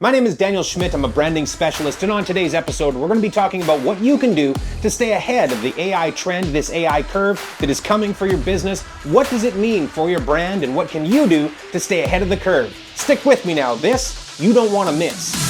My name is Daniel Schmidt, I'm a branding specialist, and on today's episode, we're going to be talking about what you can do to stay ahead of the AI trend, this AI curve that is coming for your business. What does it mean for your brand, and what can you do to stay ahead of the curve? Stick with me now, this you don't want to miss.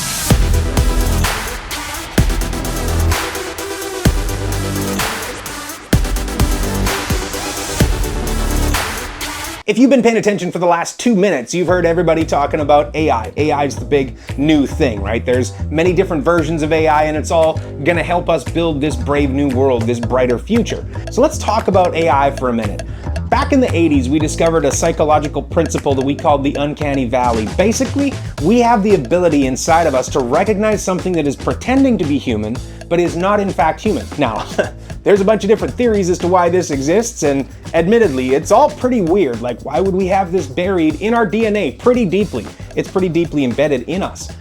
If you've been paying attention for the last 2 minutes, you've heard everybody talking about AI. AI is the big new thing, right? There's many different versions of AI, and it's all gonna help us build this brave new world, this brighter future. So let's talk about AI for a minute. Back in the 80s, we discovered a psychological principle that we called the uncanny valley. Basically, we have the ability inside of us to recognize something that is pretending to be human, but is not in fact human. Now, there's a bunch of different theories as to why this exists, and admittedly, it's all pretty weird. Like, why would we have this buried in our DNA pretty deeply? It's pretty deeply embedded in us.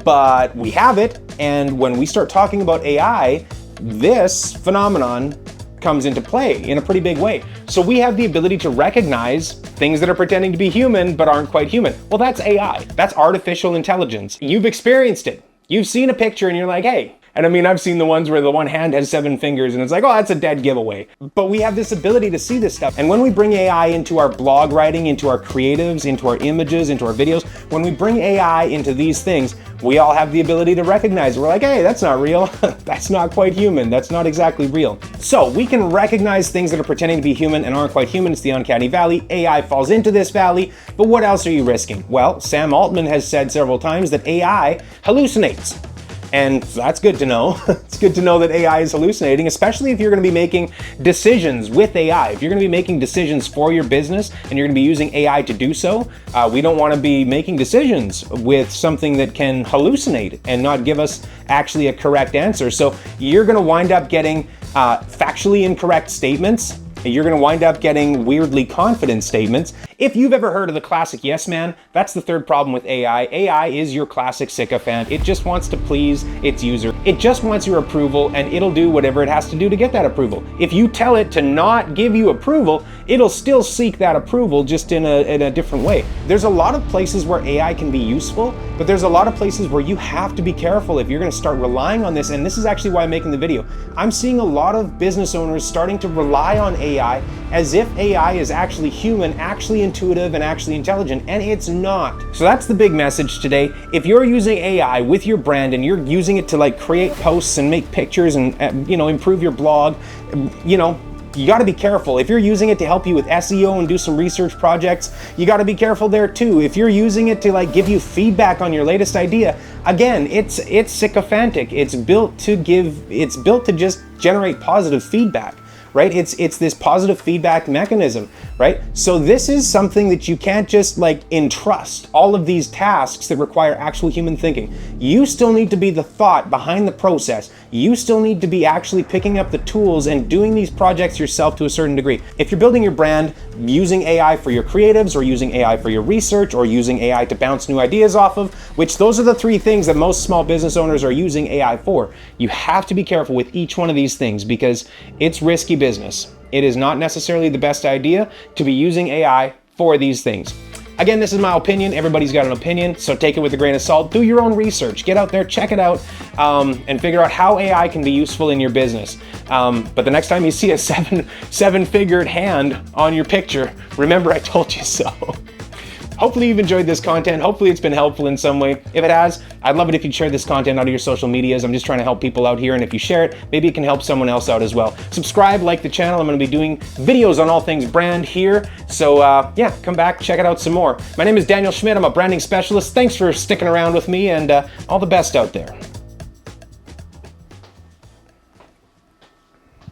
But we have it, and when we start talking about AI, this phenomenon comes into play in a pretty big way. So we have the ability to recognize things that are pretending to be human but aren't quite human. Well, that's AI. That's artificial intelligence. You've experienced it. You've seen a picture and you're like, hey. And I mean, I've seen the ones where the one hand has 7 fingers and it's like, oh, that's a dead giveaway. But we have this ability to see this stuff. And when we bring AI into our blog writing, into our creatives, into our images, into our videos, when we bring AI into these things, we all have the ability to recognize it. We're like, hey, that's not real. That's not quite human. That's not exactly real. So we can recognize things that are pretending to be human and aren't quite human. It's the uncanny valley. AI falls into this valley. But what else are you risking? Well, Sam Altman has said several times that AI hallucinates. And that's good to know. It's good to know that AI is hallucinating, especially if you're going to be making decisions with AI. If you're going to be making decisions for your business and you're going to be using AI to do so, we don't want to be making decisions with something that can hallucinate and not give us actually a correct answer. So you're going to wind up getting factually incorrect statements. You're going to wind up getting weirdly confident statements. If you've ever heard of the classic yes man, that's the third problem with AI. AI is your classic sycophant. It just wants to please its user. It just wants your approval, and it'll do whatever it has to do to get that approval. If you tell it to not give you approval, it'll still seek that approval, just in a different way. There's a lot of places where AI can be useful, but there's a lot of places where you have to be careful if you're going to start relying on this. And this is actually why I'm making the video. I'm seeing a lot of business owners starting to rely on AI as if AI is actually human, actually intuitive, and actually intelligent, and it's not. So that's the big message today. If you're using AI with your brand and you're using it to like create posts and make pictures and improve your blog, you got to be careful. If you're using it to help you with SEO and do some research projects, you got to be careful there too. If you're using it to like give you feedback on your latest idea, again, it's sycophantic. It's built to just generate positive feedback. Right? It's this positive feedback mechanism, right? So this is something that you can't just like entrust all of these tasks that require actual human thinking. You still need to be the thought behind the process. You still need to be actually picking up the tools and doing these projects yourself to a certain degree. If you're building your brand using AI for your creatives, or using AI for your research, or using AI to bounce new ideas off of, which those are the 3 things that most small business owners are using AI for, you have to be careful with each one of these things because it's risky business. It is not necessarily the best idea to be using AI for these things. Again, this is my opinion. Everybody's got an opinion, so take it with a grain of salt. Do your own research. Get out there, check it out, and figure out how AI can be useful in your business. But the next time you see a seven-figured hand on your picture, remember I told you so. Hopefully you've enjoyed this content. Hopefully it's been helpful in some way. If it has, I'd love it if you'd share this content out of your social medias. I'm just trying to help people out here, and if you share it, maybe it can help someone else out as well. Subscribe, like the channel. I'm going to be doing videos on all things brand here. So yeah, come back, check it out some more. My name is Daniel Schmidt. I'm a branding specialist. Thanks for sticking around with me, and all the best out there.